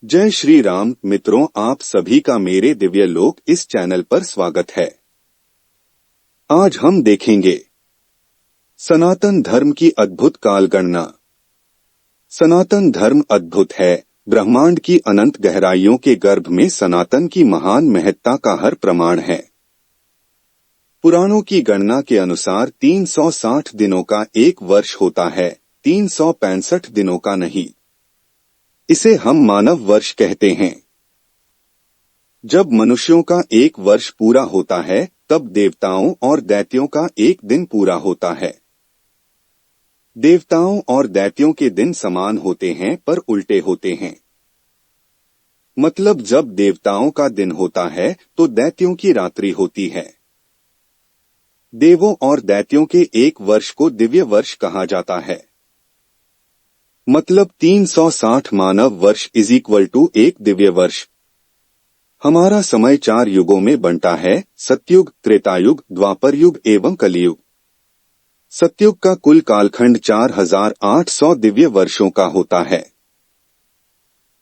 जय श्री राम मित्रों, आप सभी का मेरे दिव्य लोक इस चैनल पर स्वागत है। आज हम देखेंगे सनातन धर्म की अद्भुत कालगणना। सनातन धर्म अद्भुत है। ब्रह्मांड की अनंत गहराइयों के गर्भ में सनातन की महान महत्ता का हर प्रमाण है। पुराणों की गणना के अनुसार 360 दिनों का एक वर्ष होता है, 365 दिनों का नहीं। इसे हम मानव वर्ष कहते हैं। जब मनुष्यों का एक वर्ष पूरा होता है, तब देवताओं और दैत्यों का एक दिन पूरा होता है। देवताओं और दैत्यों के दिन समान होते हैं पर उल्टे होते हैं। मतलब जब देवताओं का दिन होता है तो दैत्यों की रात्रि होती है। देवों और दैत्यों के एक वर्ष को दिव्य वर्ष कहा जाता है। मतलब 360 मानव वर्ष इज इक्वल टू एक दिव्य वर्ष। हमारा समय 4 युगों में बंटा है, सतयुग, त्रेतायुग, द्वापर युग एवं कलियुग। सतयुग का कुल कालखंड 4800 दिव्य वर्षों का होता है,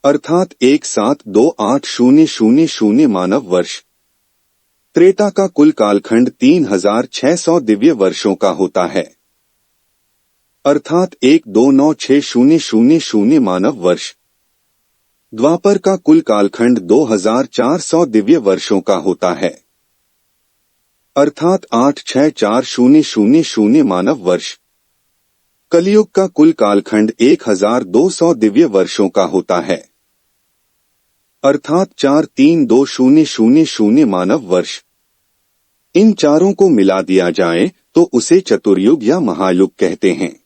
अर्थात 172800 मानव वर्ष। त्रेता का कुल कालखंड 3600 दिव्य वर्षों का होता है, अर्थात 129600 मानव वर्ष। द्वापर का कुल कालखंड 2400 दिव्य वर्षों का होता है, अर्थात 86400 मानव वर्ष। कलियुग का कुल कालखंड 1200 दिव्य वर्षों का होता है, अर्थात 432000 मानव वर्ष। इन चारों को मिला दिया जाए तो उसे चतुर्युग या महायुग कहते हैं।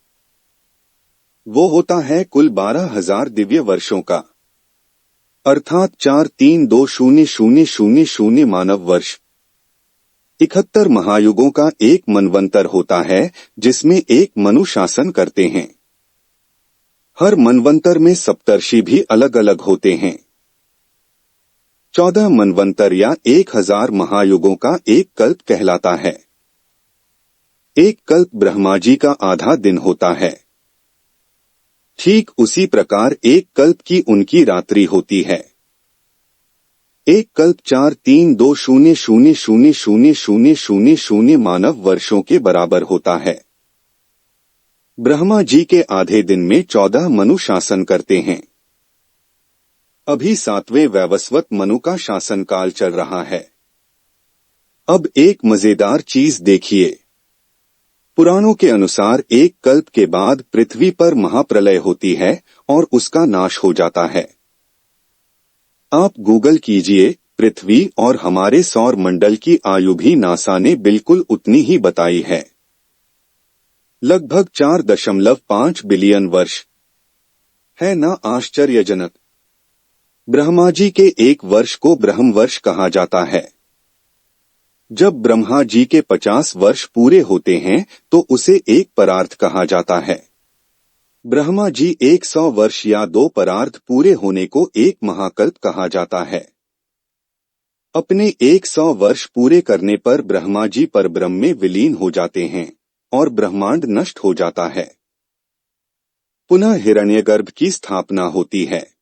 वो होता है कुल 12,000 दिव्य वर्षों का, अर्थात 432000 मानव वर्ष। 71 महायुगों का एक मनवंतर होता है जिसमें एक मनु शासन करते हैं। हर मनवंतर में सप्तर्षि भी अलग अलग होते हैं। 14 मनवंतर या 1000 महायुगों का एक कल्प कहलाता है। एक कल्प ब्रह्मा जी का आधा दिन होता है। ठीक उसी प्रकार एक कल्प की उनकी रात्रि होती है। एक कल्प 432000 मानव वर्षों के बराबर होता है। ब्रह्मा जी के आधे दिन में 14 मनु शासन करते हैं। अभी 7वें वैवस्वत मनु का शासनकाल चल रहा है। अब एक मजेदार चीज देखिए। पुराणों के अनुसार एक कल्प के बाद पृथ्वी पर महाप्रलय होती है और उसका नाश हो जाता है। आप गूगल कीजिए, पृथ्वी और हमारे सौर मंडल की आयु भी नासा ने बिल्कुल उतनी ही बताई है, लगभग 4.5 बिलियन वर्ष। है ना आश्चर्यजनक। ब्रह्मा जी के एक वर्ष को ब्रह्मवर्ष कहा जाता है। जब ब्रह्मा जी के 50 वर्ष पूरे होते हैं तो उसे एक परार्थ कहा जाता है। ब्रह्मा जी 100 वर्ष या 2 परार्थ पूरे होने को एक महाकल्प कहा जाता है। अपने 100 वर्ष पूरे करने पर ब्रह्मा जी परब्रह्म में विलीन हो जाते हैं और ब्रह्मांड नष्ट हो जाता है। पुनः हिरण्यगर्भ की स्थापना होती है।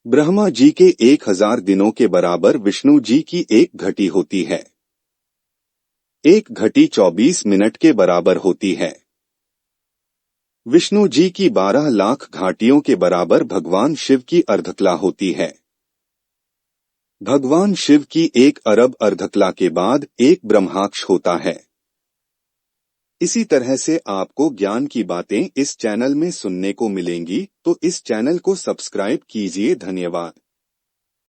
ब्रह्मा जी के 1000 दिनों के बराबर विष्णु जी की एक घटी होती है। एक घटी 24 मिनट के बराबर होती है। विष्णु जी की 12 लाख घाटियों के बराबर भगवान शिव की अर्धकला होती है। भगवान शिव की 1 अरब अर्धकला के बाद एक ब्रह्माक्ष होता है। इसी तरह से आपको ज्ञान की बातें इस चैनल में सुनने को मिलेंगी, तो इस चैनल को सब्सक्राइब कीजिए। धन्यवाद।